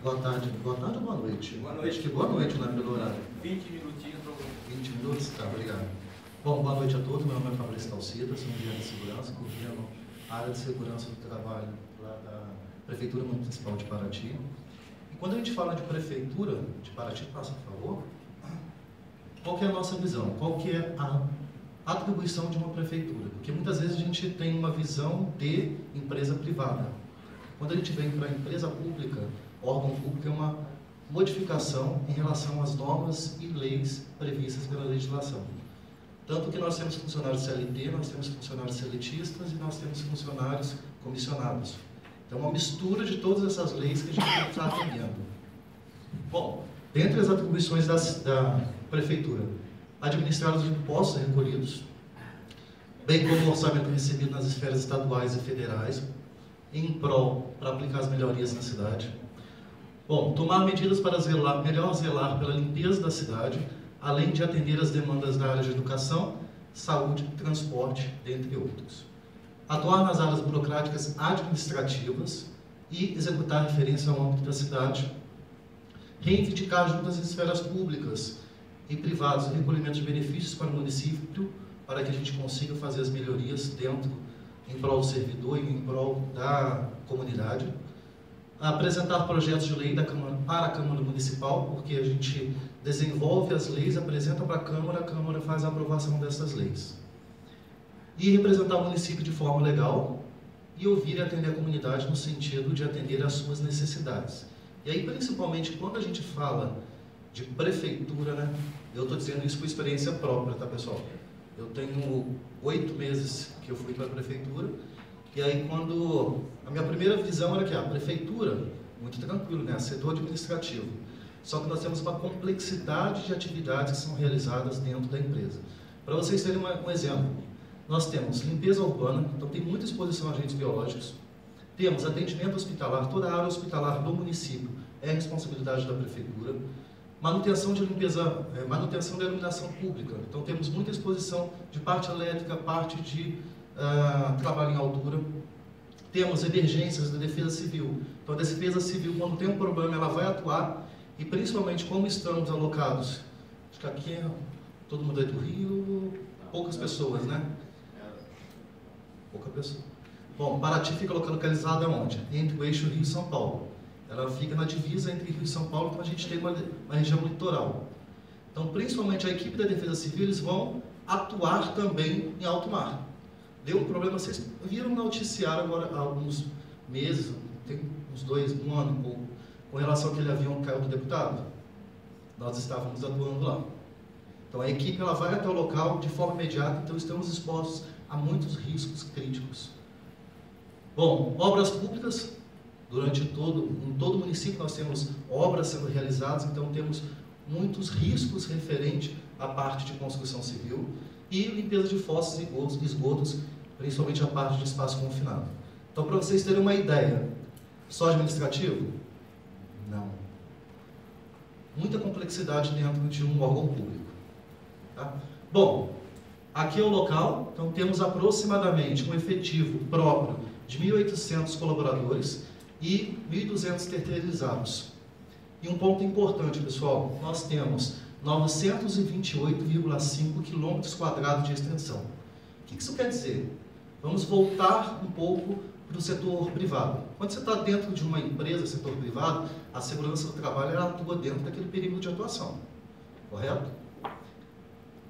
Boa tarde ou boa noite? Boa noite. Acho que boa noite, né, pelo horário. 20 minutinhos para você. 20 minutos? Tá, obrigado. Bom, boa noite a todos. Meu nome é Fabrício Talcida, sou engenheiro de segurança, coordeno a área de segurança do trabalho lá da Prefeitura Municipal de Paraty. E quando a gente fala de Prefeitura de Paraty, passa, por favor, qual que é a nossa visão? Qual que é a atribuição de uma prefeitura? Porque muitas vezes a gente tem uma visão de empresa privada. Quando a gente vem para a empresa pública, órgão público é uma modificação em relação às normas e leis previstas pela legislação. Tanto que nós temos funcionários CLT, nós temos funcionários seletistas e nós temos funcionários comissionados. Então, é uma mistura de todas essas leis que a gente está atendendo. Bom, dentre as atribuições da prefeitura, administrar os impostos recolhidos, bem como o orçamento recebido nas esferas estaduais e federais, em prol para aplicar as melhorias na cidade. Bom, tomar medidas para melhor zelar pela limpeza da cidade, além de atender as demandas da área de educação, saúde e transporte, dentre outros. Atuar nas áreas burocráticas administrativas e executar referência ao âmbito da cidade. Reivindicar junto às esferas públicas e privadas o recolhimento de benefícios para o município, para que a gente consiga fazer as melhorias em prol do servidor e em prol da comunidade. Apresentar projetos de lei para a Câmara Municipal, porque a gente desenvolve as leis, apresenta para a Câmara faz a aprovação dessas leis. E representar o município de forma legal e ouvir e atender a comunidade no sentido de atender às suas necessidades. E aí, principalmente, quando a gente fala de prefeitura, né, eu estou dizendo isso por experiência própria, tá, pessoal? Eu tenho 8 meses que eu fui para a prefeitura, e aí quando a minha primeira visão era que a prefeitura, muito tranquilo, né, setor administrativo, só que nós temos uma complexidade de atividades que são realizadas dentro da empresa. Para vocês terem um exemplo, nós temos limpeza urbana, então tem muita exposição a agentes biológicos, temos atendimento hospitalar, toda a área hospitalar do município é responsabilidade da prefeitura, manutenção de limpeza, manutenção da iluminação pública. Então temos muita exposição de parte elétrica, parte de trabalho em altura. Temos emergências da defesa civil. Então a defesa civil, quando tem um problema, ela vai atuar, e principalmente como estamos alocados, acho que aqui todo mundo é do Rio, poucas pessoas, né? Pouca pessoa. Bom, Paraty fica localizada onde? Entre o eixo Rio e São Paulo. Ela fica na divisa entre Rio e São Paulo, então a gente tem uma região litoral. Então, principalmente a equipe da Defesa Civil, eles vão atuar também em alto mar. Deu um problema, vocês viram no noticiário agora há alguns meses, tem uns um ano e pouco, com relação àquele avião que caiu do deputado. Nós estávamos atuando lá. Então, a equipe ela vai até o local de forma imediata, então estamos expostos a muitos riscos críticos. Bom, obras públicas. Em todo o município nós temos obras sendo realizadas, então temos muitos riscos referentes à parte de construção civil e limpeza de fossas e esgotos, principalmente a parte de espaço confinado. Então, para vocês terem uma ideia, só administrativo? Não. Muita complexidade dentro de um órgão público. Tá? Bom, aqui é o local, então temos aproximadamente um efetivo próprio de 1.800 colaboradores, e 1.200 terceirizados. E um ponto importante, pessoal, nós temos 928,5 km² de extensão. O que isso quer dizer? Vamos voltar um pouco para o setor privado. Quando você está dentro de uma empresa, setor privado, a segurança do trabalho ela atua dentro daquele perímetro de atuação. Correto?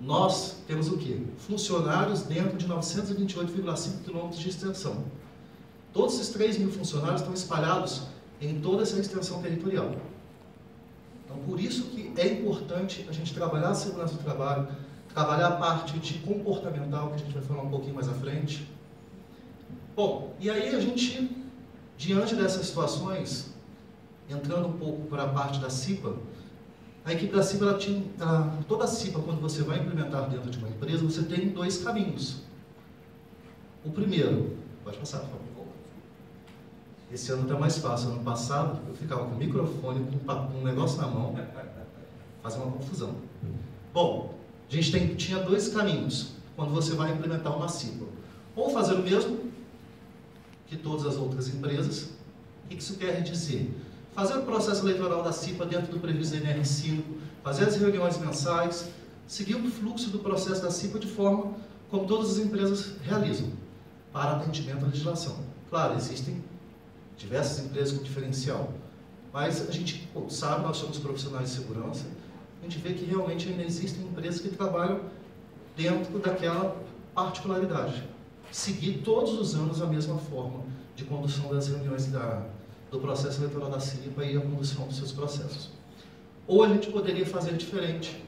Nós temos o quê? Funcionários dentro de 928,5 km de extensão. Todos esses 3.000 funcionários estão espalhados em toda essa extensão territorial. Então, por isso que é importante a gente trabalhar a segurança do trabalho, trabalhar a parte de comportamental, que a gente vai falar um pouquinho mais à frente. Bom, e aí a gente, diante dessas situações, entrando um pouco para a parte da CIPA, a equipe da CIPA, toda a CIPA, quando você vai implementar dentro de uma empresa, você tem 2 caminhos. O primeiro, pode passar, por favor. Esse ano está mais fácil. Ano passado, eu ficava com o microfone, com um negócio na mão, fazia uma confusão. Bom, a gente tinha 2 caminhos quando você vai implementar uma CIPA. Ou fazer o mesmo que todas as outras empresas. O que isso quer dizer? fazer o processo eleitoral da CIPA dentro do previsto NR5, fazer as reuniões mensais, seguir o fluxo do processo da CIPA de forma como todas as empresas realizam, para atendimento à legislação. Claro, existem diversas empresas com diferencial, mas a gente sabe, nós somos profissionais de segurança, a gente vê que realmente ainda existem empresas que trabalham dentro daquela particularidade. Seguir todos os anos a mesma forma de condução das reuniões do processo eleitoral da CIPA e a condução dos seus processos. Ou a gente poderia fazer diferente,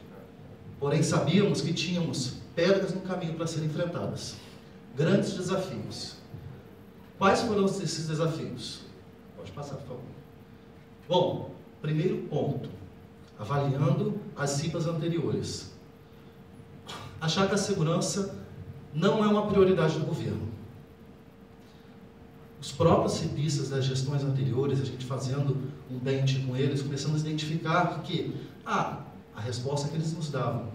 porém sabíamos que tínhamos pedras no caminho para serem enfrentadas, grandes desafios. Quais foram esses desafios? Pode passar, por favor. Bom, primeiro ponto, avaliando as CIPAs anteriores. Achar que a segurança não é uma prioridade do governo. Os próprios cipistas das gestões anteriores, a gente fazendo um bench com eles, começamos a identificar que a resposta que eles nos davam,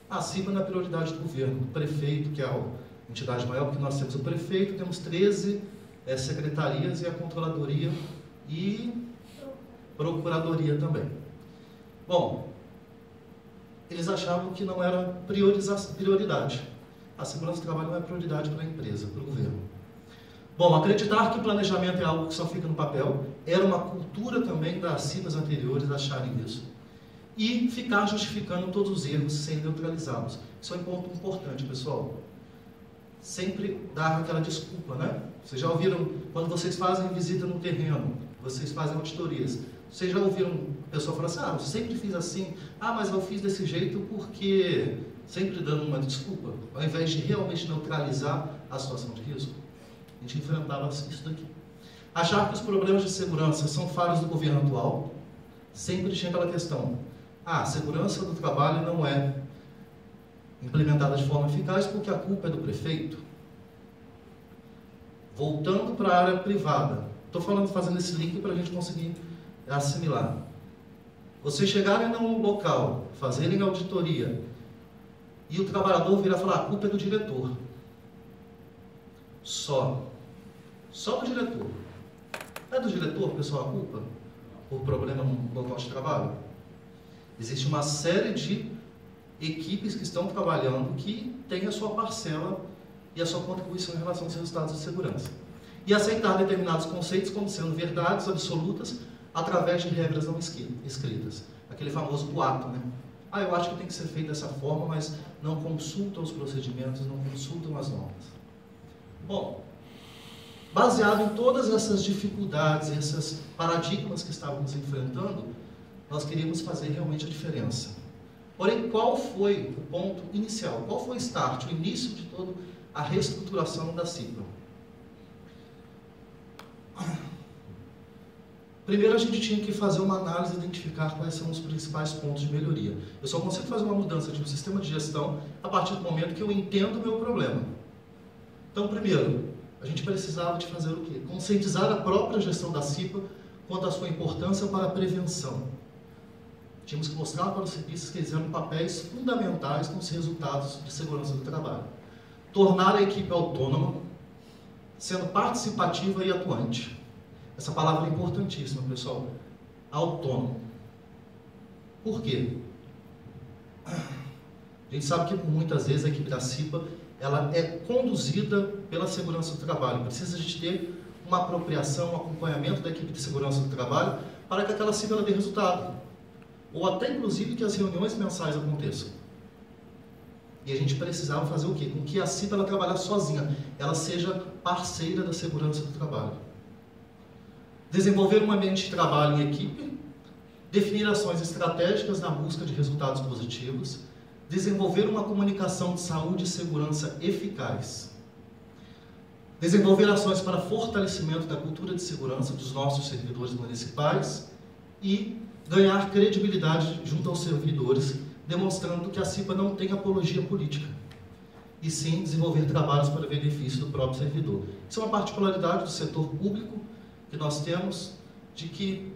a CIPA não é prioridade do governo, o prefeito, que é a entidade maior, porque nós temos o prefeito, temos 13 secretarias e a controladoria e procuradoria também. Bom, eles achavam que não era prioridade. A segurança do trabalho não é prioridade para a empresa, para o governo. Bom, acreditar que planejamento é algo que só fica no papel, era uma cultura também das CIPAs anteriores acharem isso. E ficar justificando todos os erros sem neutralizá-los. Isso é um ponto importante, pessoal. Sempre dar aquela desculpa, né? Vocês já ouviram, quando vocês fazem visita no terreno, vocês fazem auditorias, vocês já ouviram a pessoa falar assim, eu sempre fiz assim, mas eu fiz desse jeito porque... Sempre dando uma desculpa, ao invés de realmente neutralizar a situação de risco, a gente enfrentava isso daqui. Achar que os problemas de segurança são falhas do governo atual, sempre tinha aquela questão, a segurança do trabalho não é implementada de forma eficaz porque a culpa é do prefeito. Voltando para a área privada, estou fazendo esse link para a gente conseguir assimilar. Vocês chegarem num local, fazerem auditoria, e o trabalhador virar e falar, a culpa é do diretor. Só do diretor. É do diretor, pessoal, a culpa? Por problema no local de trabalho? Existe uma série de equipes que estão trabalhando que têm a sua parcela e a sua contribuição em relação aos resultados de segurança. E aceitar determinados conceitos como sendo verdades absolutas através de regras não escritas. Aquele famoso boato, né? Eu acho que tem que ser feito dessa forma, mas não consultam os procedimentos, não consultam as normas. Bom, baseado em todas essas dificuldades, esses paradigmas que estávamos enfrentando, nós queríamos fazer realmente a diferença. Porém, qual foi o ponto inicial? Qual foi o start, o início de toda a reestruturação da CIPA? Primeiro a gente tinha que fazer uma análise e identificar quais são os principais pontos de melhoria. Eu só consigo fazer uma mudança de um sistema de gestão a partir do momento que eu entendo o meu problema. Então, primeiro, a gente precisava de fazer o quê? Conscientizar a própria gestão da CIPA quanto à sua importância para a prevenção. Tínhamos que mostrar para os cipistas que eles eram papéis fundamentais nos resultados de segurança do trabalho. Tornar a equipe autônoma, sendo participativa e atuante. Essa palavra é importantíssima, pessoal. Autônomo. Por quê? A gente sabe que muitas vezes a equipe da CIPA ela é conduzida pela segurança do trabalho. Precisa de ter uma apropriação, um acompanhamento da equipe de segurança do trabalho para que aquela CIPA ela dê resultado. Ou até, inclusive, que as reuniões mensais aconteçam. E a gente precisava fazer o quê? Com que a CIPA ela trabalhar sozinha, ela seja parceira da segurança do trabalho. Desenvolver um ambiente de trabalho em equipe, definir ações estratégicas na busca de resultados positivos, desenvolver uma comunicação de saúde e segurança eficaz, desenvolver ações para fortalecimento da cultura de segurança dos nossos servidores municipais e ganhar credibilidade junto aos servidores, demonstrando que a CIPA não tem apologia política, e sim desenvolver trabalhos para benefício do próprio servidor. Isso é uma particularidade do setor público que nós temos, de que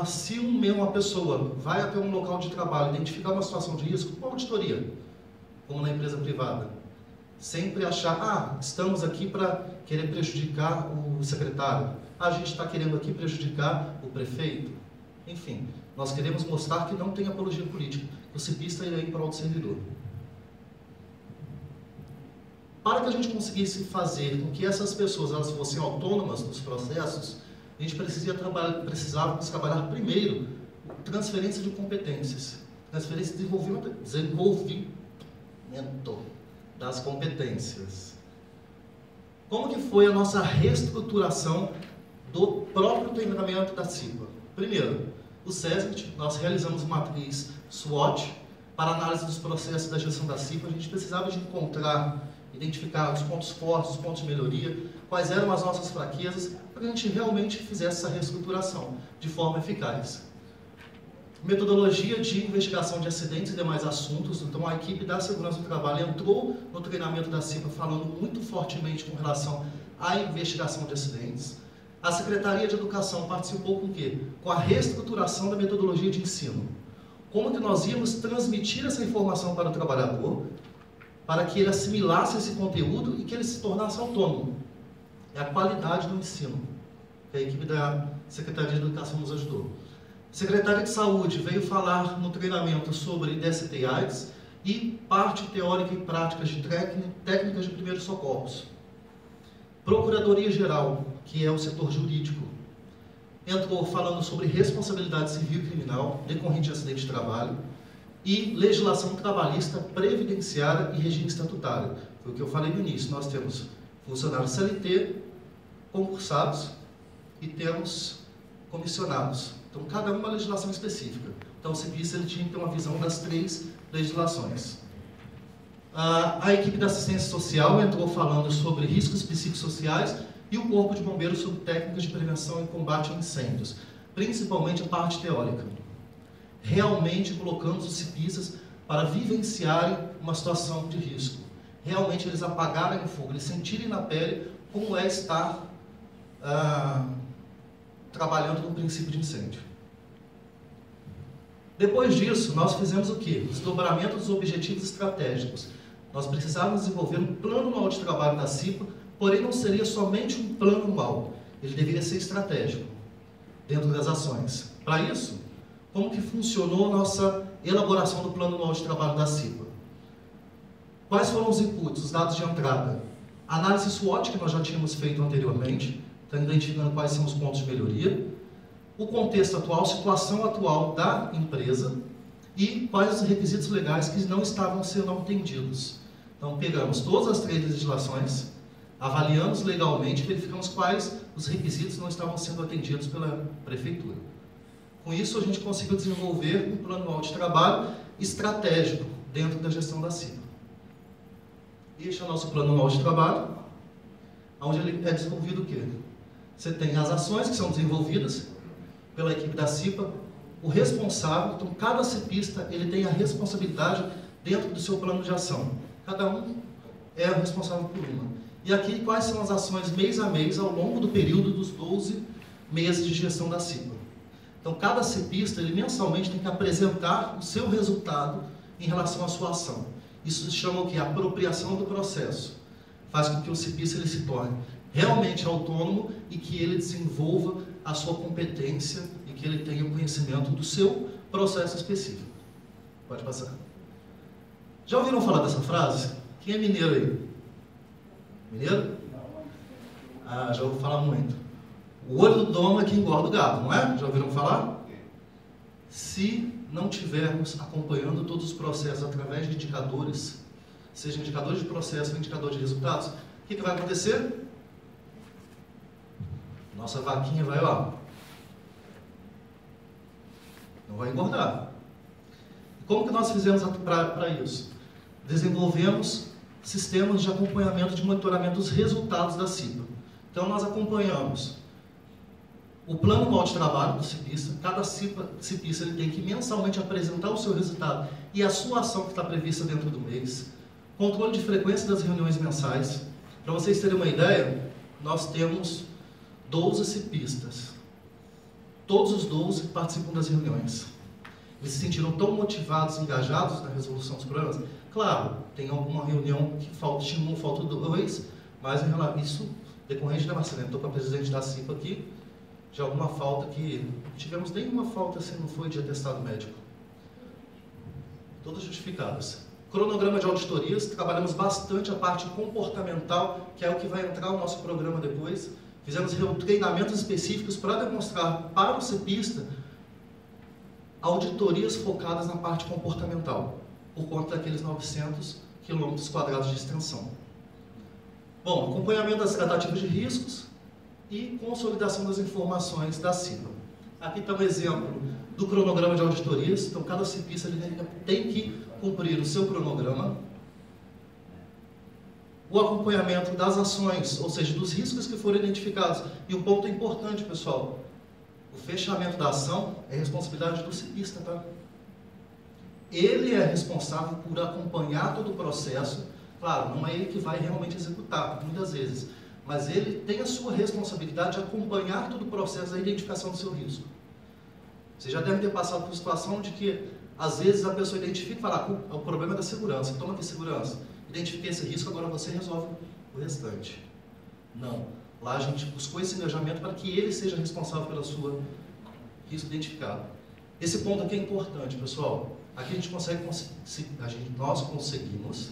se uma pessoa vai até um local de trabalho, identificar uma situação de risco, uma auditoria, como na empresa privada, sempre achar, estamos aqui para querer prejudicar o secretário, a gente está querendo aqui prejudicar o prefeito. Enfim, nós queremos mostrar que não tem apologia política, que o cipista irá em prol do servidor. Para que a gente conseguisse fazer com que essas pessoas elas fossem autônomas nos processos, a gente precisávamos trabalhar primeiro transferência de competências, transferência de desenvolvimento das competências. Como que foi a nossa reestruturação do próprio treinamento da CIPA? Primeiro, o SESMIT, nós realizamos uma matriz SWOT para análise dos processos da gestão da CIPA. A gente precisava de identificar os pontos fortes, os pontos de melhoria, quais eram as nossas fraquezas, para que a gente realmente fizesse essa reestruturação de forma eficaz. Metodologia de investigação de acidentes e demais assuntos. Então, a equipe da segurança do trabalho entrou no treinamento da CIPA falando muito fortemente com relação à investigação de acidentes. A Secretaria de Educação participou com o quê? Com a reestruturação da metodologia de ensino. Como que nós íamos transmitir essa informação para o trabalhador, para que ele assimilasse esse conteúdo e que ele se tornasse autônomo. É a qualidade do ensino, que a equipe da Secretaria de Educação nos ajudou. A Secretaria de Saúde veio falar no treinamento sobre DST e AIDS e parte teórica e prática de técnicas de primeiros socorros. Procuradoria Geral, que é o setor jurídico, entrou falando sobre responsabilidade civil e criminal decorrente de acidente de trabalho e legislação trabalhista, previdenciária e regime estatutário. Foi o que eu falei no início. Nós temos funcionários CLT, concursados e temos comissionados. Então, cada uma legislação específica. Então, o CIPista ele tinha que ter uma visão das 3 legislações. A equipe da assistência social entrou falando sobre riscos psicossociais e o Corpo de Bombeiros sobre técnicas de prevenção e combate a incêndios, principalmente a parte teórica. Realmente colocamos os cipistas para vivenciarem uma situação de risco. Realmente eles apagarem o fogo, eles sentirem na pele como é estar trabalhando no princípio de incêndio. Depois disso, nós fizemos o quê? Desdobramento dos objetivos estratégicos. Nós precisávamos desenvolver um plano anual de trabalho da CIPA, porém não seria somente um plano anual, ele deveria ser estratégico, dentro das ações. Para isso, como que funcionou a nossa elaboração do plano anual de trabalho da CIPA? Quais foram os inputs, os dados de entrada? Análise SWOT, que nós já tínhamos feito anteriormente, então identificando quais são os pontos de melhoria, o contexto atual, situação atual da empresa e quais os requisitos legais que não estavam sendo atendidos. Então, pegamos todas as 3 legislações, avaliamos legalmente, verificamos quais os requisitos não estavam sendo atendidos pela prefeitura. Com isso, a gente conseguiu desenvolver um plano anual de trabalho estratégico dentro da gestão da CIPA. Este é o nosso plano anual de trabalho, onde ele é desenvolvido o quê? Você tem as ações que são desenvolvidas pela equipe da CIPA, o responsável, então cada cipista ele tem a responsabilidade dentro do seu plano de ação. Cada um é o responsável por uma. E aqui quais são as ações mês a mês ao longo do período dos 12 meses de gestão da CIPA. Então cada cipista ele mensalmente tem que apresentar o seu resultado em relação à sua ação. Isso se chama o quê? Apropriação do processo. Faz com que o cipista ele se torne realmente autônomo e que ele desenvolva a sua competência e que ele tenha o conhecimento do seu processo específico. Pode passar. Já ouviram falar dessa frase? Quem é mineiro aí? Mineiro? Ah, já ouvi falar muito. O olho do dono é que engorda o gado, não é? Já ouviram falar? Se não tivermos acompanhando todos os processos através de indicadores, seja indicadores de processo ou indicadores de resultados, o que vai acontecer? Nossa vaquinha vai lá. Não vai engordar. Como que nós fizemos para isso? Desenvolvemos sistemas de acompanhamento, de monitoramento dos resultados da CIPA. Então, nós acompanhamos o plano anual de trabalho do cipista. Cada cipista ele tem que mensalmente apresentar o seu resultado e a sua ação que está prevista dentro do mês. Controle de frequência das reuniões mensais. Para vocês terem uma ideia, nós temos 12 cipistas. Todos os 12 participam das reuniões. Eles se sentiram tão motivados, engajados na resolução dos problemas, que Claro, tem alguma reunião que tinha um, falta dois, mas isso decorrente da Marcelina. Estou com a presidente da CIPA aqui, de alguma falta que... Tivemos nenhuma falta assim, não foi de atestado médico. Todas justificadas. Cronograma de auditorias, trabalhamos bastante a parte comportamental, que é o que vai entrar no nosso programa depois. Fizemos treinamentos específicos para demonstrar para o CIPista auditorias focadas na parte comportamental, por conta daqueles 900 km² de extensão. Bom, acompanhamento das tratativas de riscos e consolidação das informações da CIPA. Aqui está um exemplo do cronograma de auditorias. Então, cada CIPista tem que cumprir o seu cronograma. O acompanhamento das ações, ou seja, dos riscos que foram identificados. E um ponto importante, pessoal, o fechamento da ação é responsabilidade do CIPista, tá? Ele é responsável por acompanhar todo o processo. Claro, não é ele que vai realmente executar, muitas vezes, mas ele tem a sua responsabilidade de acompanhar todo o processo da identificação do seu risco. Você já deve ter passado por situação de que, às vezes, a pessoa identifica e fala, o problema é da segurança, toma aqui segurança, identifiquei esse risco, agora você resolve o restante. Não. Lá a gente buscou esse engajamento para que ele seja responsável pela sua risco identificado. Esse ponto aqui é importante, pessoal. Aqui a gente nós conseguimos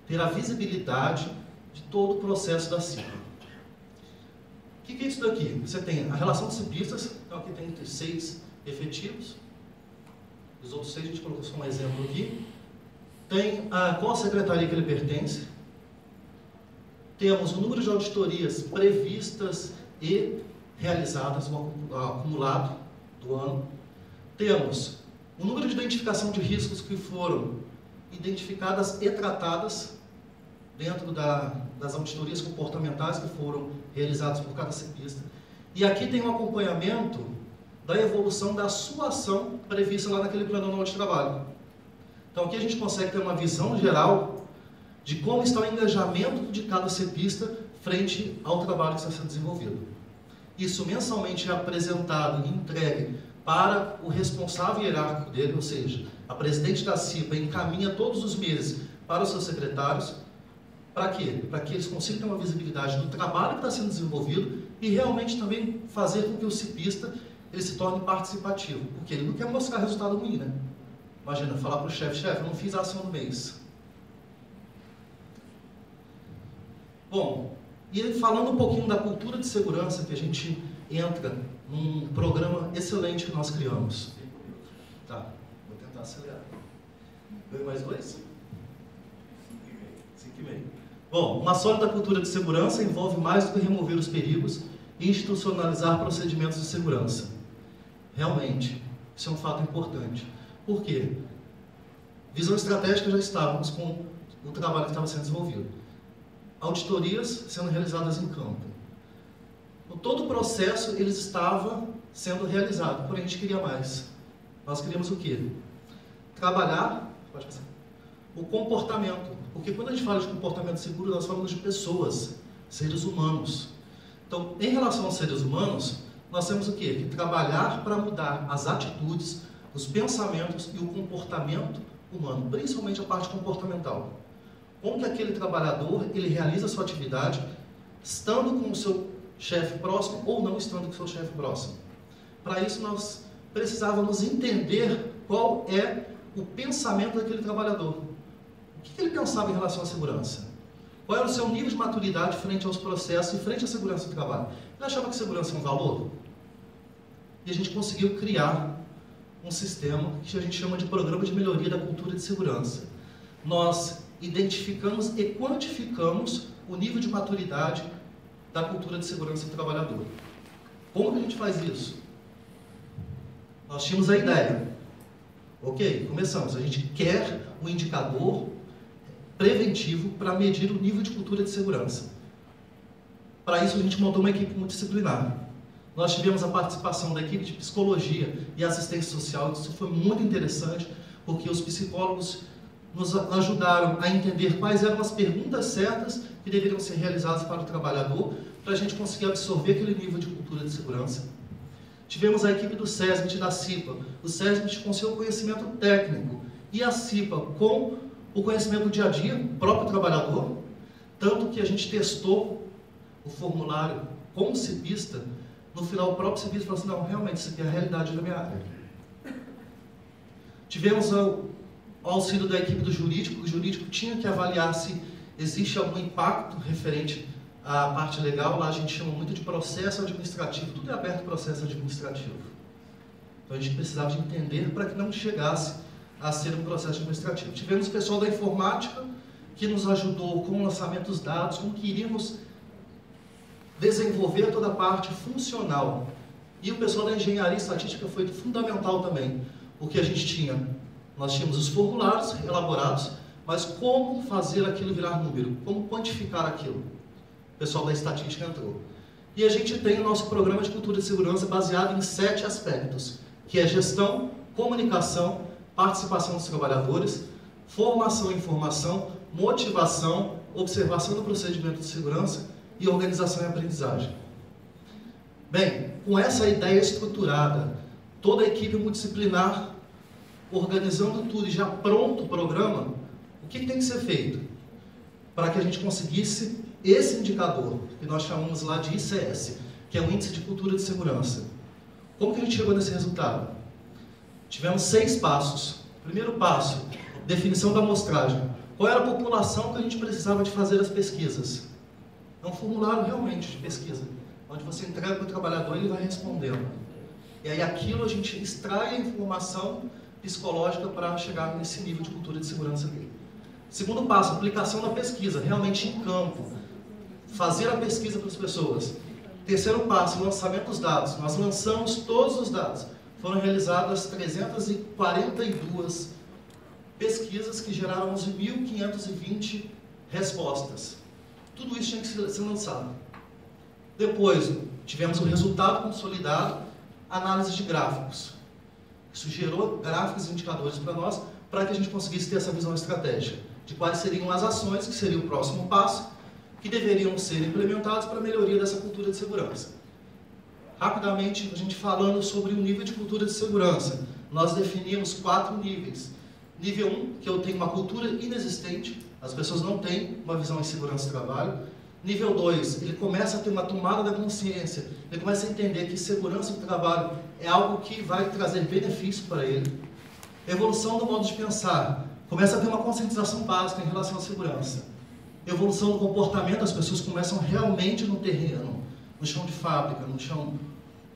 ter a visibilidade de todo o processo da CIPA. O que é isso daqui? Você tem a relação de CIPistas, então aqui tem 6 efetivos, os outros 6 a gente colocou só um exemplo aqui. Tem qual secretaria que ele pertence, temos o número de auditorias previstas e realizadas, o acumulado do ano, temos o número de identificação de riscos que foram identificadas e tratadas dentro das auditorias comportamentais que foram realizadas por cada CIPista. E aqui tem um acompanhamento da evolução da sua ação prevista lá naquele plano anual de trabalho. Então aqui a gente consegue ter uma visão geral de como está o engajamento de cada CIPista frente ao trabalho que está sendo desenvolvido. Isso mensalmente é apresentado e entregue para o responsável hierárquico dele, ou seja, a presidente da CIPA encaminha todos os meses para os seus secretários. Para quê? Para que eles consigam ter uma visibilidade do trabalho que está sendo desenvolvido e realmente também fazer com que o CIPista ele se torne participativo, porque ele não quer mostrar resultado ruim, né? Imagina, falar para o chefe, eu não fiz a ação do mês. Bom, e falando um pouquinho da cultura de segurança, que a gente entra num programa excelente que nós criamos. Tá, vou tentar acelerar. Ganhei mais 2? 5,5. Bom, uma sólida cultura de segurança envolve mais do que remover os perigos e institucionalizar procedimentos de segurança. Realmente, isso é um fato importante. Por quê? Visão estratégica, já estávamos com o trabalho que estava sendo desenvolvido. Auditorias sendo realizadas em campo. Todo o processo ele estava sendo realizado, porém a gente queria mais. Nós queríamos o quê? Trabalhar o comportamento. Porque quando a gente fala de comportamento seguro, nós falamos de pessoas, seres humanos. Então, em relação aos seres humanos, nós temos o quê? Que trabalhar para mudar as atitudes, os pensamentos e o comportamento humano, principalmente a parte comportamental. Como que aquele trabalhador ele realiza a sua atividade, estando com o seu chefe próximo ou não estando com o seu chefe próximo. Para isso, nós precisávamos entender qual é o pensamento daquele trabalhador. O que ele pensava em relação à segurança? Qual era o seu nível de maturidade frente aos processos e frente à segurança do trabalho? Ele achava que segurança é um valor? E a gente conseguiu criar um sistema que a gente chama de Programa de Melhoria da Cultura de Segurança. Nós identificamos e quantificamos o nível de maturidade da cultura de segurança do trabalhador. Como que a gente faz isso? Nós tínhamos a ideia. Ok, começamos. A gente quer um indicador preventivo para medir o nível de cultura de segurança. Para isso, a gente montou uma equipe multidisciplinar. Nós tivemos a participação da equipe de psicologia e assistência social. Isso foi muito interessante, porque os psicólogos nos ajudaram a entender quais eram as perguntas certas que deveriam ser realizadas para o trabalhador, para a gente conseguir absorver aquele nível de cultura de segurança. Tivemos a equipe do SESMIT e da CIPA. O SESMIT com seu conhecimento técnico e a CIPA com o conhecimento do dia a dia, o próprio trabalhador, tanto que a gente testou o formulário com o cipista, no final o próprio cipista falou assim, não, realmente isso aqui é a realidade da minha área. Tivemos o auxílio da equipe do jurídico, o jurídico tinha que avaliar se existe algum impacto referente à parte legal, lá a gente chama muito de processo administrativo, tudo é aberto processo administrativo. Então a gente precisava de entender para que não chegasse a ser um processo administrativo. Tivemos o pessoal da informática, que nos ajudou com o lançamento dos dados, como que iríamos desenvolver toda a parte funcional. E o pessoal da engenharia estatística foi fundamental também, porque nós tínhamos os formulários elaborados, mas como fazer aquilo virar número, como quantificar aquilo. O pessoal da estatística entrou. E a gente tem o nosso programa de cultura de segurança baseado em 7 aspectos, que é gestão, comunicação, participação dos trabalhadores, formação e informação, motivação, observação do procedimento de segurança e organização e aprendizagem. Bem, com essa ideia estruturada, toda a equipe multidisciplinar organizando tudo e já pronto o programa, o que tem que ser feito? Para que a gente conseguisse esse indicador, que nós chamamos lá de ICS, que é o Índice de Cultura de Segurança. Como que a gente chegou nesse resultado? Tivemos 6 passos. Primeiro passo, definição da amostragem. Qual era a população que a gente precisava de fazer as pesquisas? É um formulário realmente de pesquisa, onde você entrega para o trabalhador e ele vai respondendo. E aí aquilo a gente extrai a informação psicológica para chegar nesse nível de cultura de segurança dele. Segundo passo, aplicação da pesquisa, realmente em campo. Fazer a pesquisa para as pessoas. Terceiro passo, lançamento dos dados. Nós lançamos todos os dados. Foram realizadas 342 pesquisas que geraram 11.520 respostas. Tudo isso tinha que ser lançado. Depois, tivemos o resultado consolidado, análise de gráficos. Isso gerou gráficos e indicadores para nós, para que a gente conseguisse ter essa visão estratégica de quais seriam as ações, que seria o próximo passo, que deveriam ser implementados para a melhoria dessa cultura de segurança. Rapidamente, a gente falando sobre o nível de cultura de segurança, nós definimos 4 níveis. Nível 1, que eu tenho uma cultura inexistente, as pessoas não têm uma visão em segurança do trabalho. Nível 2, ele começa a ter uma tomada da consciência, ele começa a entender que segurança do trabalho é algo que vai trazer benefício para ele. Evolução do modo de pensar, começa a ter uma conscientização básica em relação à segurança. Evolução do comportamento, as pessoas começam realmente no terreno, no chão de fábrica, no chão,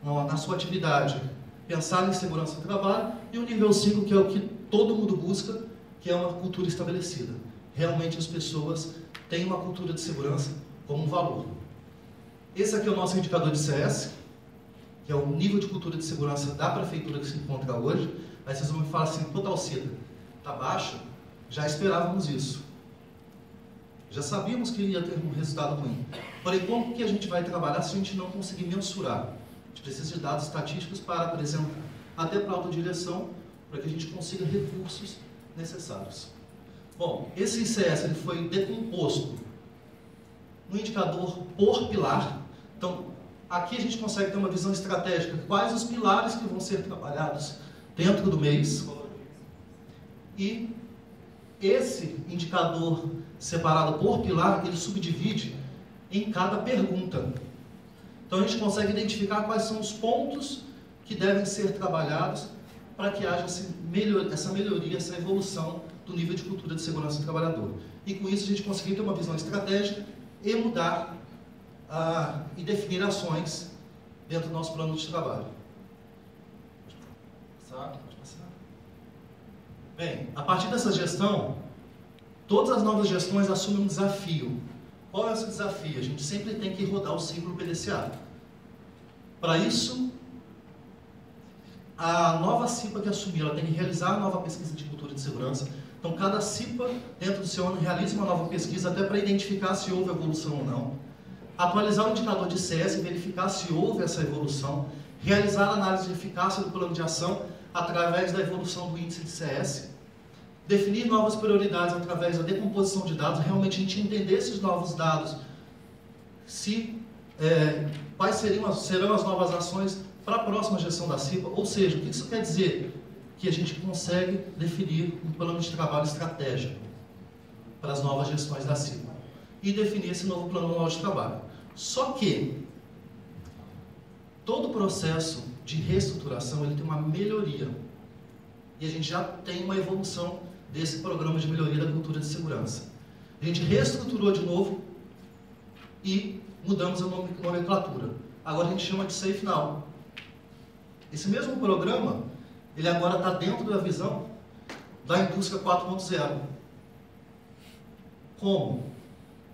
na sua atividade, pensar em segurança do trabalho. E o nível 5, que é o que todo mundo busca, que é uma cultura estabelecida. Realmente as pessoas têm uma cultura de segurança como um valor. Esse aqui é o nosso indicador de CS, que é o nível de cultura de segurança da prefeitura que se encontra hoje. Aí vocês vão me falar assim, pô, Talcida, está baixo? Já esperávamos isso. Já sabíamos que ia ter um resultado ruim. Porém, como que a gente vai trabalhar se a gente não conseguir mensurar? A gente precisa de dados estatísticos para apresentar, até para a autodireção, para que a gente consiga recursos necessários. Bom, esse ICS ele foi decomposto no indicador por pilar. Então, aqui a gente consegue ter uma visão estratégica. Quais os pilares que vão ser trabalhados dentro do mês? E esse indicador separado por pilar, ele subdivide em cada pergunta. Então, a gente consegue identificar quais são os pontos que devem ser trabalhados para que haja essa melhoria, essa evolução do nível de cultura de segurança do trabalhador. E com isso a gente conseguir ter uma visão estratégica e mudar e definir ações dentro do nosso plano de trabalho. Pode passar. Bem, a partir dessa gestão, todas as novas gestões assumem um desafio. Qual é esse desafio? A gente sempre tem que rodar o ciclo PDCA. Para isso, a nova CIPA que assumir, ela tem que realizar a nova pesquisa de cultura de segurança. Então, cada CIPA, dentro do seu ano, realiza uma nova pesquisa até para identificar se houve evolução ou não. Atualizar o indicador de CS, verificar se houve essa evolução. Realizar a análise de eficácia do plano de ação através da evolução do índice de CS. Definir novas prioridades através da decomposição de dados, realmente a gente entender esses novos dados, quais serão as novas ações para a próxima gestão da CIPA, ou seja, o que isso quer dizer? Que a gente consegue definir um plano de trabalho estratégico. para as novas gestões da CIPA e definir esse novo plano anual de trabalho. Só que todo o processo de reestruturação ele tem uma melhoria e a gente já tem uma evolução desse programa de melhoria da cultura de segurança. A gente reestruturou de novo e mudamos a nomenclatura. Agora a gente chama de Safe Now. Esse mesmo programa, ele agora está dentro da visão da indústria 4.0. Como?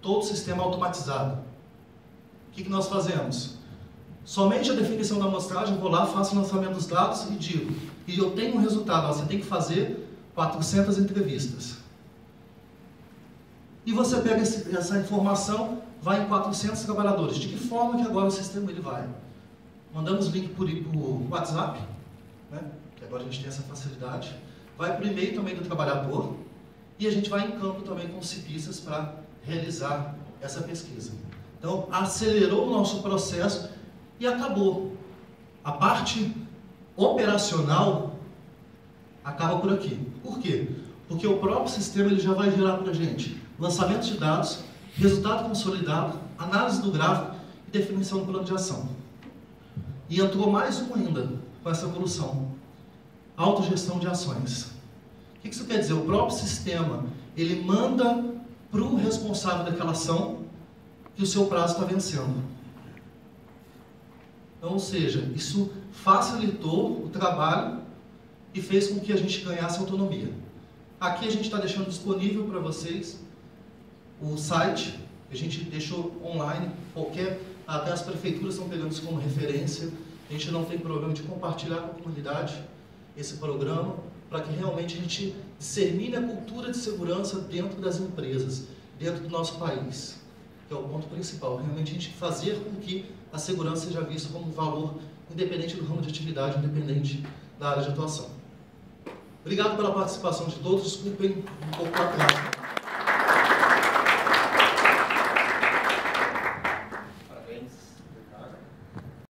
Todo sistema automatizado. O que nós fazemos? Somente a definição da amostragem, eu vou lá, faço o lançamento dos dados e digo, e eu tenho um resultado, você tem que fazer 400 entrevistas. E você pega essa informação, vai em 400 trabalhadores. De que forma que agora o sistema ele vai? Mandamos link por WhatsApp, né? Que agora a gente tem essa facilidade. Vai por e-mail também do trabalhador e a gente vai em campo também com os cipistas para realizar essa pesquisa. Então, acelerou o nosso processo e acabou. A parte operacional acaba por aqui. Por quê? Porque o próprio sistema ele já vai gerar para a gente lançamento de dados, resultado consolidado, análise do gráfico e definição do plano de ação. E entrou mais um ainda com essa evolução. Autogestão de ações. O que isso quer dizer? O próprio sistema, ele manda para o responsável daquela ação que o seu prazo está vencendo. Então, ou seja, isso facilitou o trabalho e fez com que a gente ganhasse autonomia. Aqui a gente está deixando disponível para vocês o site, a gente deixou online, até as prefeituras estão pegando isso como referência, a gente não tem problema de compartilhar com a comunidade esse programa, para que realmente a gente dissemine a cultura de segurança dentro das empresas, dentro do nosso país, que é o ponto principal, realmente a gente fazer com que a segurança seja vista como um valor independente do ramo de atividade, independente da área de atuação. Obrigado pela participação de todos, desculpem um pouco o atraso.